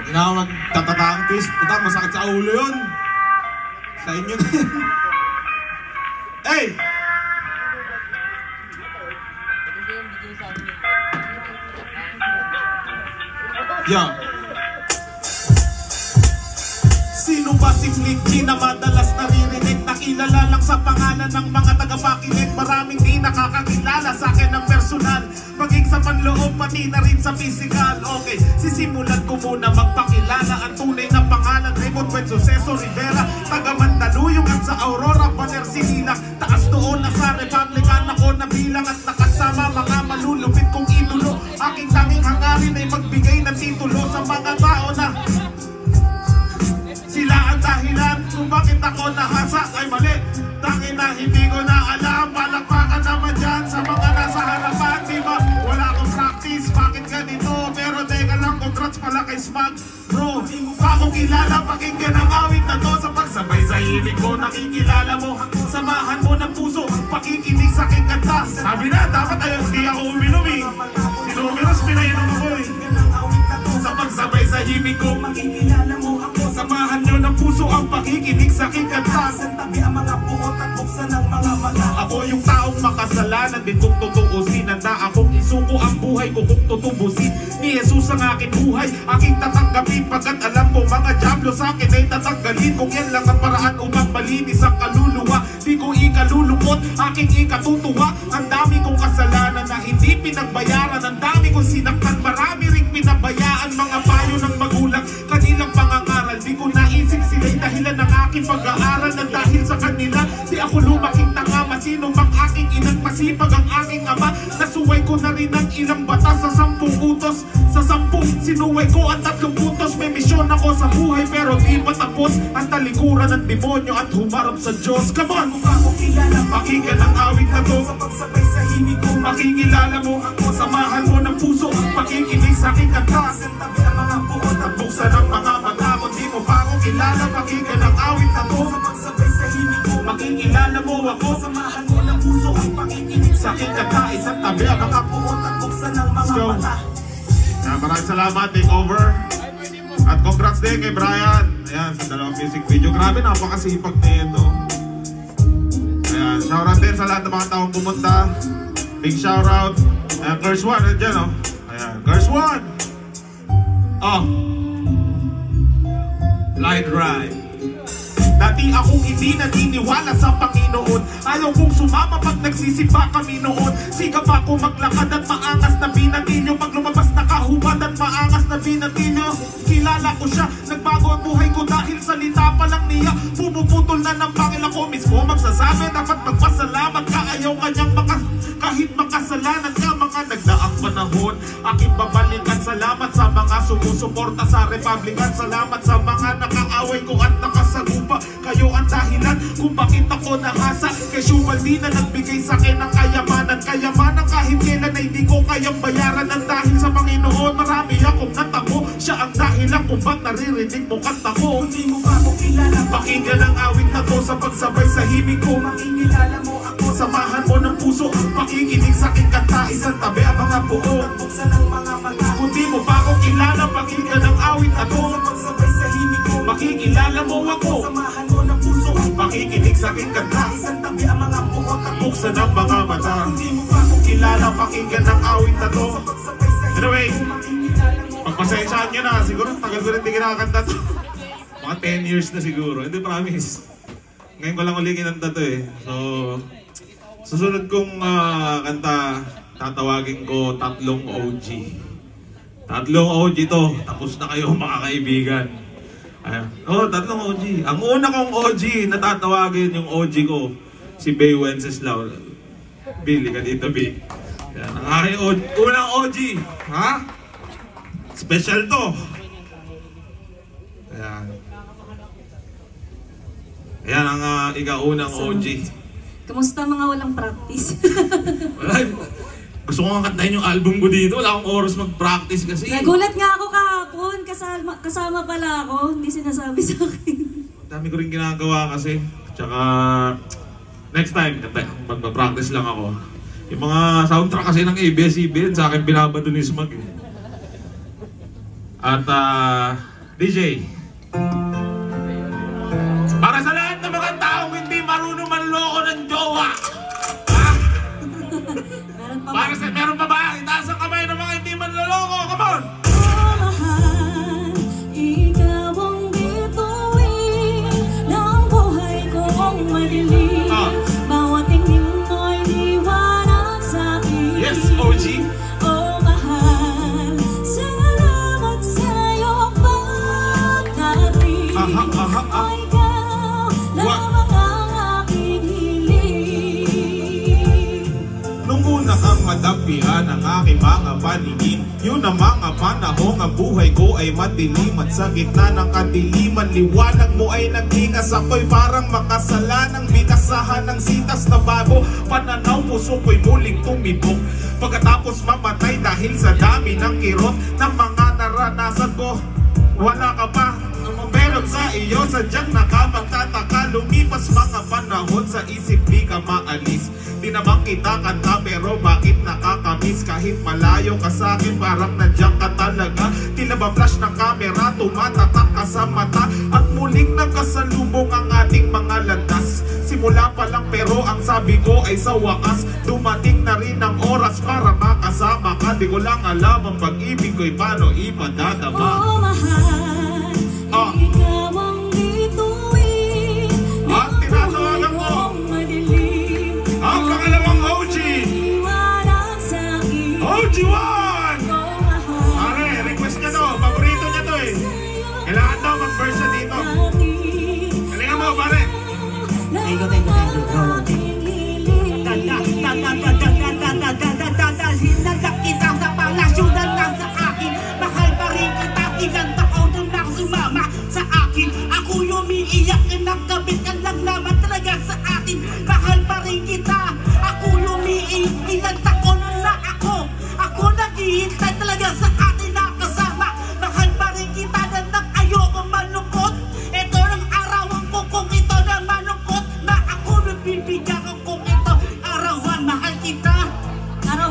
Hindi na ako magtatatang twist. Tatak, masakit sa ulo yun. Sa inyo na yun. Hey! Yeah. Sino ba si Flick G na madalas naririnig? Nakilala lang sa pangalan ng mga tagapakinig. Maraming di nakakakilala sa akin ng personal, maging sa panloob pati na rin sa physical. Okay, sisimulan ko muna magpakilala. Ang tunay na pangalan Raymond Buen Suceso Rivera, taga Mandaluyong at sa Aurora, Baler, Sinilang. Taas doon na sa Republican ako nabilang at nakasama mga malulupit kong idolo. Aking tanging hangarin ay magbigay ng titulo sa mga tao na sila ang dahilan kung bakit ako nahasa. Ay mali, tangin na hindi ko na alam. Palakpakan naman dyan sa mga nasa harapan. Diba wala akong practice, bakit ganito? Pero teka lang, congrats pala kay Smug. Bro, di mo pa akong kilala, pakinggan ang awit na to. Sa pagsabay sa hilig ko, nakikilala mo. Samahan mo ng puso, pakikinig sa aking kanta. Sabi na, dapat ayaw hindi ako uminom eh. Sinumiros, pinainom ako eh. Sa pagsabay sa himig ko, makikilala mo ako. Samahan nyo ng puso ang pakikinig sa aking kanta. Tabi ang mga buot at buksan ng mga mata. Ako yung taong makasalanan din kung tutuusin. Handa akong isuko ang buhay ko kung tutubusin. Ni Jesus ang aking buhay, aking tatanggapin. Pagkat alam ko mga diablo sa akin ay tatanggalin. Kung yan lang ang paraan upang malinis ang kaluluwa, di ko ikalulupot, aking ikatutuwa. Ang dami kong kasalanan na hindi pinagbayaran. Ang dami kong sinaktan, marami ring pinabayaan. Mga payo ng magulang, kanilang pangangaral. Di ko naisip sila'y dahilan ng aking pag-aaral. Na dahil sa kanila, di ako lumaking tanga. Masino mang aking inang masipag ang aking ama. Nasuway ko na rin ang ilang batas sa 10 utos. Sa 10, sinuway ko ang 3 puntos. May misyon ako sa buhay pero di pa tapos. Ang talikuran ng demonyo at humarap sa Diyos. Come on! Kung ako kilala, pakinggan ang awit na to. Sa pagsabay sa himig ko, makikilala mo ako. Samahan mo ng puso, pakikinig sa aking kanta. Tabi ang mga buot at buksan ang mga mata. Kung di mo pa ako kilala, pakinggan ang awit na to. Sa pagsabay sa himig ko, makikilala mo ako. Samahan mo ng puso, pakikinig sa aking kanta. Isang tabi ang mga buot at buksan ang mga mata. Maraming salamat, take over. At congrats din kay Brian. Ayan, sa dalawang music video. Grabe, napakasipag na ito. Ayan, shoutout din sa lahat ng mga taong pumunta. Big shoutout. Ayan, Curse One, nandiyan oh. Ayan, Curse One. Oh. Light Ride. Dati akong hindi naniniwala sa Panginoon. Ayaw kong sumama pag nagsisimba kami noon. Sigap ako maglakad at maangas na binatilyo. Pag lumabas nakahubad at maangas na binatilyo. Kilala ko siya, nagbago ang buhay ko dahil salita pa lang niya. Pumuputol na ng pangil ako mismo magsasabi. Dapat magpasalamat ka, ayaw kanyang kahit makasalanan ka. Mga nagdaang panahon, aking babalikan. Salamat sa mga sumusuporta sa Republican. Salamat sa mga nakaaway ko at nakasagupa. Kayo ang dahilan kung bakit ako nahasa. Kay Shuvaldi na nagbigay sa akin ng kayamanan. Kayamanan kahit kailan ay hindi ko kayang bayaran. Ang dahil sa Panginoon, marami akong natamo. Siya ang dahilan kung ba't naririnig mo kanta ko. Hindi mo pa ako kilala, pakinggan ang awit na to. Sa pagsabay sa himig ko, makikilala mo ako. Samahan mo ng puso, pakikinig sa aking kanta. Isang tabi ang mga buo at buksan ang mga mata. Kung di mo pa ako kilala, pakinggan ang awit na to. Sa pagsabay sa himig ko, makikilala mo ako. Samahan mo ng puso, pakikinig sa aking kanta. Isang tabi ang mga buo at buksan ang mga mata. Kung di mo pa ako kilala, pakinggan ang awit na to. Sa pagsabay sa himig ko, anyway, pagpasensyahan nyo na, siguro tagal ko rin di kinakanta to. Mga 10 years na siguro, hindi promise. Ngayon ko lang uli kinanta to eh. So, susunod kong kanta, tatawagin ko Tatlong OG. Tatlong OG to, tapos na kayo mga kaibigan. Oh, Tatlong OG. Ang una kong OG na tatawagin yung OG ko, si Bay Wenceslao. Billy ka dito, B. Yan, ang aking unang OG. Ha? Special to. Ayan. Ayan ang ikaunang OG. Kamusta mga walang practice? Wala. Gusto ko nga kantahin yung album ko dito. Wala akong oras mag-practice kasi. Nagulat nga ako kahapon. Kasama pala ako. Hindi sinasabi sa akin. Dami ko rin ginagawa kasi. Tsaka next time, mag-practice lang ako. Yung mga soundtrack kasi ng ABS-CBN sa akin binabato ni Smug. At DJ. Para sa lahat ng mga taong hindi marunong manloko ng jowa. Ha? Meron pa ba? Itaas ang kamay ng mga hindi manloloko. Come on! Yes, OG. Oh, mahal, salamat sa'yo pagdating. Ay, ikaw lamang ang aking hiling. Nung una kang madapihan ang aking mga paningin, yun ang mga panahong ang buhay ko ay madilim. At sa gitna ng kadiliman, liwanag mo ay nagtingas. Ako'y parang makasalanang binasahan ng sitas na bago. Pananaw puso ko'y muling tumibok pagkatapos mamatay dahil sa dami ng kirot ng mga naranasan ko. Wala ka pa, meron sa iyo, sadyang nakapagtataka. Lumipas mga panahon, sa isip di ka maalis. Di naman kita kanta pero bakit nakakamiss? Kahit malayo ka sa'kin, parang nandiyan ka talaga. Tila ba flash ng camera, tumatatak ka sa mata. At muling nagkasalubong ang ating mga landas. Simula pa lang pero ang sabi ko ay sa wakas, dumating na rin ang oras para makasama ka. Di ko lang alam ang pag-ibig ko'y paano ipadadama. Oh, mahal, ikaw ang bituin ng buhay kong madilim. Ang pangalawang OG, Iwanag sa'kin. OG1! Oh, mahal, Pare, request niya to, paborito niya to eh. Kailangan daw mag-version dito. Galingan mo, pare. Thank you. Dalhin na kita sa palasyo na nasa akin. Mahal pa rin kita, ilang taon nang sumama sa akin. Ako umiiyak na kabit ka lang naman talaga sa atin. Mahal pa rin kita, ako umiiyak, ilang taon na ako naghihintay talaga sa atin na kasama. Mahal pa rin kita na nang ayoko malungkot. Ito ng arawan ko kung ito na malungkot, na ako nagbibigyan ko kung ito arawan. Mahal kita,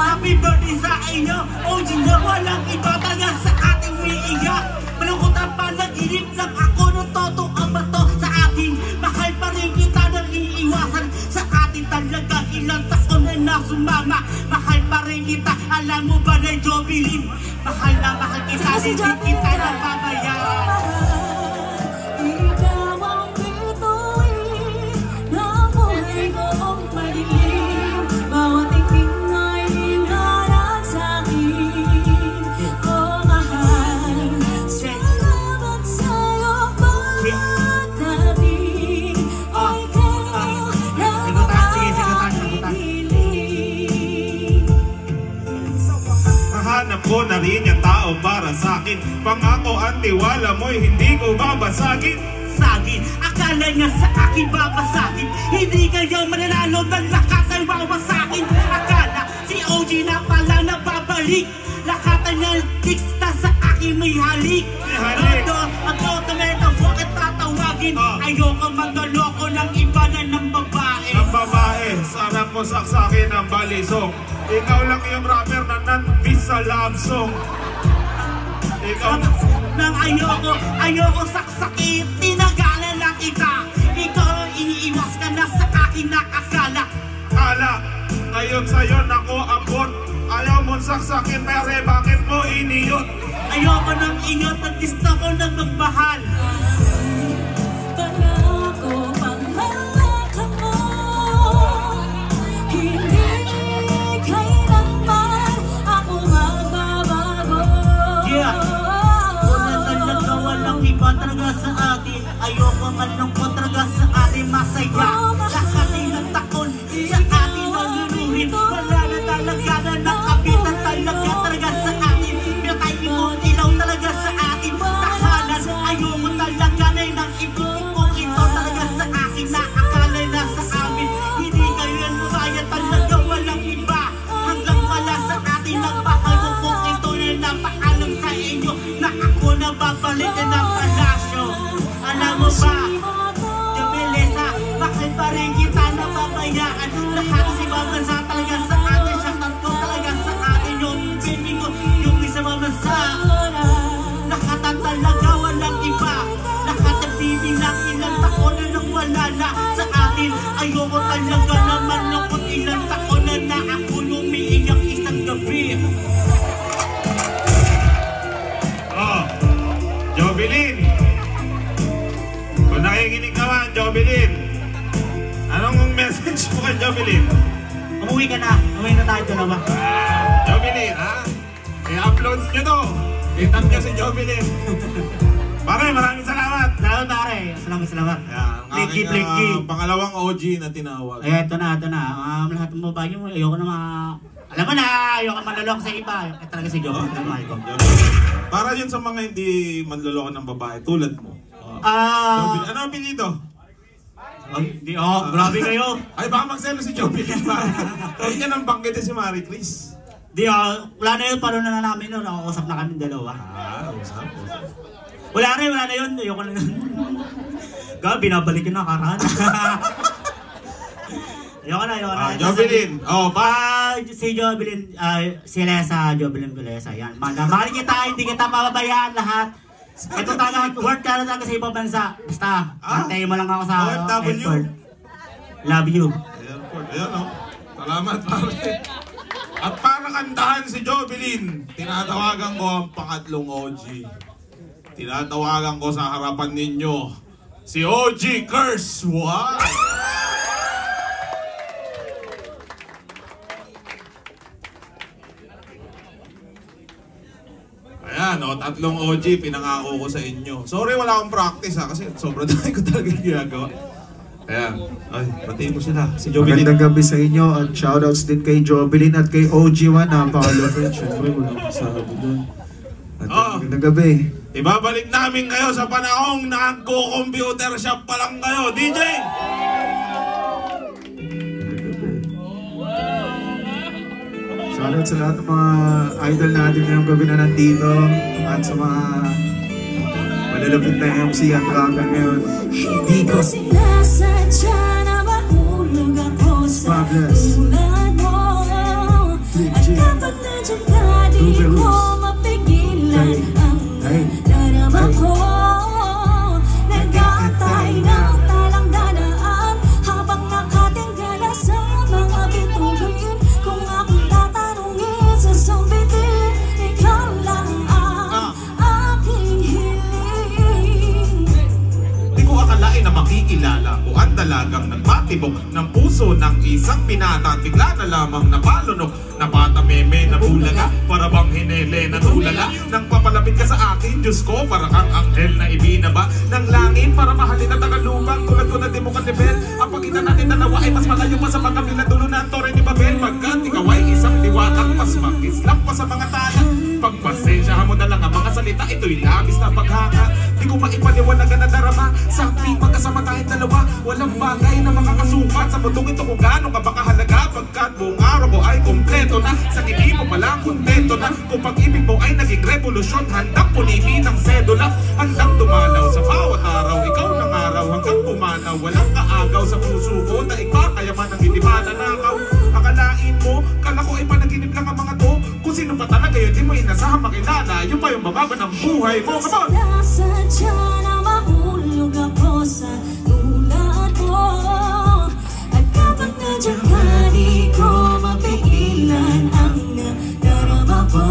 happy birthday sa inyo. OG na walang iba talaga sa ating umiiyak. Malungkot ang panaginip lang ako ng totoo ang bato sa atin. Mahal pa rin kita nang iiwasan sa atin talaga. Ilang taon na nasumama. Mahal pa rin kita, alam mo ba na Jobilin? Mahal na mahal kita, hindi kita napabayaan. Ikaw ang bituin ng buhay kong madilim. Bawat tingin ay iwanag sa'kin. Oh, mahal, salamat sa'yo pagdating. Ay, ikaw lamang ang aking hiling. Nahanap ko na rin yung tao para sa'kin. Pangako ang tiwala mo'y hindi ko babasagin. Sagin, akala niya sa akin babasagin. Hindi kayo mananalo ng lakas ay wawasakin. Akala si OG na pala na babalik. Lahat ay naliksta sa akin may halik. Ang automata bakit tatawagin? Ayoko magaloko ng iba na ng babae. Ang babae, sarap mo saksakin ang balisong. Ikaw lang yung rapper na nanbis sa love song. Ikaw Nang ayoko saksakin, tinagalan lang kita. Ikaw ang iniiwas ka na sa akin na akala. kala, ngayon sa'yo nako abot. Ayaw mong saksakin pare, bakit mo iniyot? Ayoko nang ingat at gusto ko nang magmahal. Pangako, panghawakan mo, hindi kailanman ako magbabago. Yeah. Una talaga walang iba talaga sa atin. Ayoko malungkot talaga sa atin. Masaya lahat ay natakon sa atin ang luruhin. Wala na talaga na nakapitan talaga sa atin. Pinatay mo ilaw talaga sa atin. Tahanan ayoko talaga na nang ibutin ko ito talaga sa akin. Naakala na sa amin. Hindi kayo yan bumaya talaga walang iba. Hanggang wala sa atin nagmahal ko kung ito na napaalam sa inyo na ako na babalik na ng palasyo. Alam mo ba, Jobelesa, bakit pa rin kita napabayaan? Lahat si Mama sa talaga sa atin. Shoutout ko talaga sa atin. Yung baby ko, yung isa Mama sa lahat ang talaga walang iba. Lahat ng bibilang ilang taon na nang wala na sa atin. Ayoko talaga naman akong ilang taon na ako umiiyak isang gabi. Oh, Jovelyn. Kung nakikinig ka man, Jovelyn, anong message mo kay Jovelyn? Umuwi ka na. Umuwi na tayo dalawa. Jovelyn, ha? I-upload nyo to. I-tap nyo si Jovelyn. Pare, maraming salamat. Salamat pare. Salamat. Blinky. Pangalawang OG na tinawag. Eh, ito na. Lahat ng babae mo, ayoko na alam mo na, ayoko manloloko sa iba. Talaga si Joe. Para yun sa mga hindi manloloko ng babae, tulad mo. Jovelyn, ano ang pinito? Grabe kayo. Ay, baka magselo si Jovelyn. Tawag niya ng bangkete si Marie Chris. Wala na yun, palo na namin yun. Nakakusap na kami dalawa. Usap. Wala na yun. Ayoko na yun. Gabi, binabalik yun na karaan. Ayoko na. Jovelyn. Si Jovelyn, si Lesa, Jovelyn Lesa. Yan. Mahal kita, hindi kita mababayaan lahat. Ito talaga, work ka na talaga sa ibang bansa. Basta, antayin mo lang ako sa airport. Love you. Airport, ayan o. Salamat, pare. At para kantahan si Jovelyn, tinatawagan ko ang pangatlong OG. Tinatawagan ko sa harapan ninyo si OG Curse. Wow! Ayan o, tatlong OG pinangako ko sa inyo. Sorry wala akong practice ha, kasi sobrang dami ko talaga ginagawa. Ayan, ay, batiin mo sila. Si Jovelyn. Magandang gabi sa inyo at shoutouts din kay Jovelyn at kay OG1. Napakalapit. Siyempre, walang masabi doon. At magandang gabi. Ibabalik namin kayo sa panahong nagko-computer shop pa lang kayo. DJ! Shoutout sa lahat ng mga idol natin ngayong gabi na nandito. At sa mga malalapit na MC at rocker ngayon. Hindi ko sinasadya na mahulog ako sa tulad mo. At kapag nandiyan ka, di ko mapigilan ang darama ko. Nag-aantay ng talang dadaan habang nakatingala sa mga bituin. Kung ako'y tatanungin sa sambitin, ikaw lang ang aking hiling. Di ko akalain na makikilala ko ang dalagang nagpatibok ng puso ng isang binata. Bigla na lamang napalunok, napatameme, nabulaga, para bang hinele na tulala. Nang papalapit ka sa akin, Diyos ko, para kang anghel na ibinaba ng langit para mahalin na tagalubang. Tulad ko na di mo kanibel, ang pagitan natin dalawa ay mas malayo pa sa pagkabila dulo ng Torre ni Babel. Pagkat ikaw ay isang diwatang mas mag-islap pa sa mga talang. Pagpasensyahan mo na lang ang mga salita, ito'y labis na paghanga. Di ko maipaliwanagan na darama, sa ating magkasama tayong dalawa. Walang bagay na makakasukat sa mundong ito kung gaano ka ba kahalaga. Pagkat buong araw mo ay kompleto na, sa hindi mo palang kontento na. Kung pag-ibig mo ay naging revolusyon, handang punihin ng sedula. Handang dumalaw sa bawat araw, ikaw ng araw hanggang pumanaw. Walang kaagaw sa puso ko, na ikakayaman ang hindi mananakaw. Akalain mo, kala ko ay panaginip lang ang mga to. Kung sino pa talaga yun, di mo inasahan makilala. Yun pa yung mababa ng buhay mo. Come on! Sinasadya na mahulog ako sa tulad mo. At kapag nandiyan ka, di ko mapigilan ang darama ko.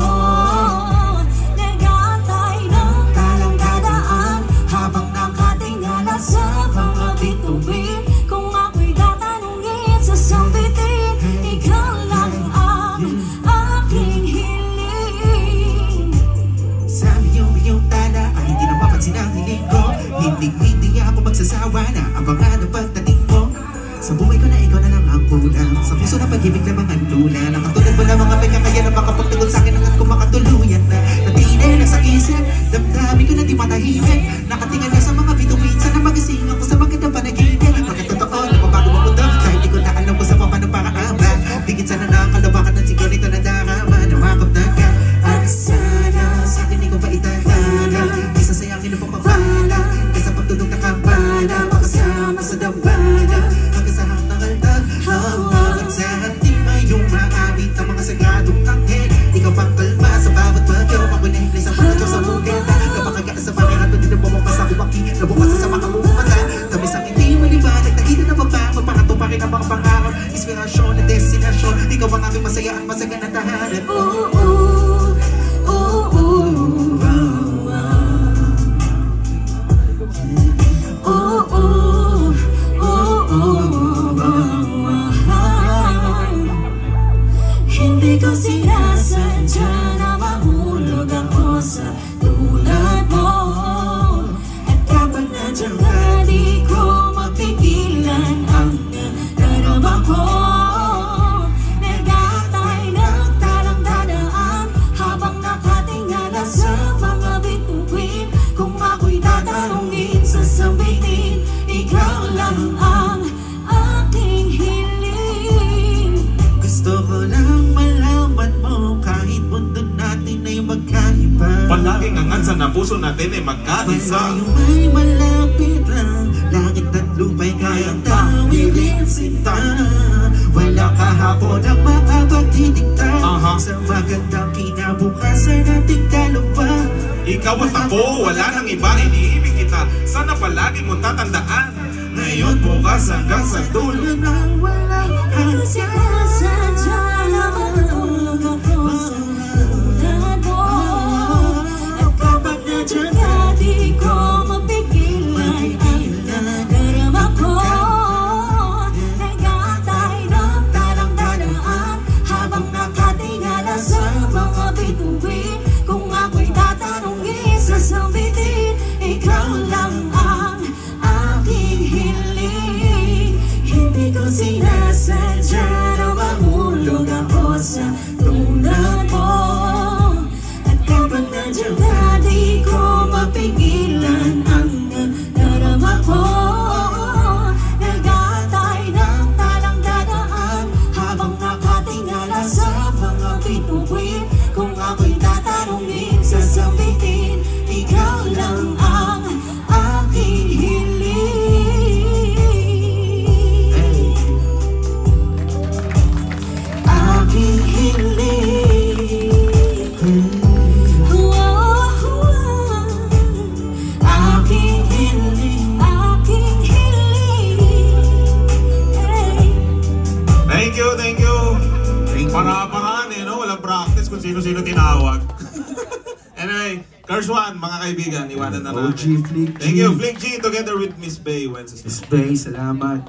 Nag-aantay ng talang dadaan habang nakatingala sa mga bituin. Kung ako'y tatanungin sa sambitin, ikaw lang ang aking hiling. Sabi yung tala ay hindi na mapansin ang hiling ko. Hindi ako magsasawa na abangan ang pagdating mo. Sa buhay ko na ikaw na lang ang kulang. Sa puso na pag-ibig na mga lula. Nakatulad mo na mga penya kaya na makapagtugol sa akin hanggang kumakatuluyan na. Natinay na sa isip, damdamin ko na di matahimik. Nakatingin na sa mga bituin, sana magising ako sa maganda panaginip. Pagkatotoo, napabago mo mundo, kahit di ko na alam ko sa paano paraaba. Bigit sana na ang kalawakan ng sigarito na darama na makapagdag ka. At sana sa akin ikaw pa itatala, isa sayangin ang pagpapala, kaysa pagtulog na kampana, makasama sa dambana, hanggang sa hanggang altar. At sa ating mayong maabit ang mga sagradong anghel. Ikaw pang kalma sa bawat bagyo, magunahit sa mga Diyos sa buhay. Kapag kagaya sa pangyayari Nabubukas sa kubaki, nabukas sa mga mumata. Tamis ang hindi maliwanag, nakita na baba. Magpakatupakin ang mga pangarap, inspirasyon at destinasyon. Ikaw ang aming masaya at masaganang tahanan. Hindi ko sinasadya na mahulog ako sa tulad mo. At kapag nandiyan ka, di ko mapigilan ang nadarama ko. Nagatay nagtalang dadaan habang nakatingala sa mga bituin. Kung ako'y tatanungin, sasabihin, ikaw lang ang aking hiling. Gusto ko lang malaman mo kahit mundo natin ay magkaiba. Palaging angan sa puso natin ay magkaisa. Malayo may malapit lang, langit at lupa'y kayang tawilin sinta. Wala kahapon ang makapagtitigta sa magandang kinabukasan nating dalawa. Ikaw at ako, wala nang iba, iniibig kita. Sana palagi mong tatandaan. Ngayon, bukas hanggang sa dulo ng walang hanggan. Sinasadya na mahulog ako sa tulad mo. At kapag nandiyan ka, di ko mapigilan ang nadarama ko. Nagatay ng talang dadaan habang nakatingala sa mga bituin. Kung ako'y tatanungin, sasabihin, ikaw lang ang aking hiling. Hindi ko sinasadya na mahulog ako sa tulad mo. At kapag nandiyan ka, di ko mapigilan ang nadarama ko. Nagatay ng talang dadaan habang nakatingala sa mga bituin. Kung ako'y tatanungin, sasabihin, ikaw lang ang aking hiling. Aking hiling. Aking hiling. Aking hiling. Thank you, thank you. Para-paraan no? Walang practice kung sino-sino tinawag. Anyway, Curse One, mga kaibigan, iwanan na natin. OG Flick G. Thank you, Flick G, together with Miss Bay Wences. Miss Bay, salamat.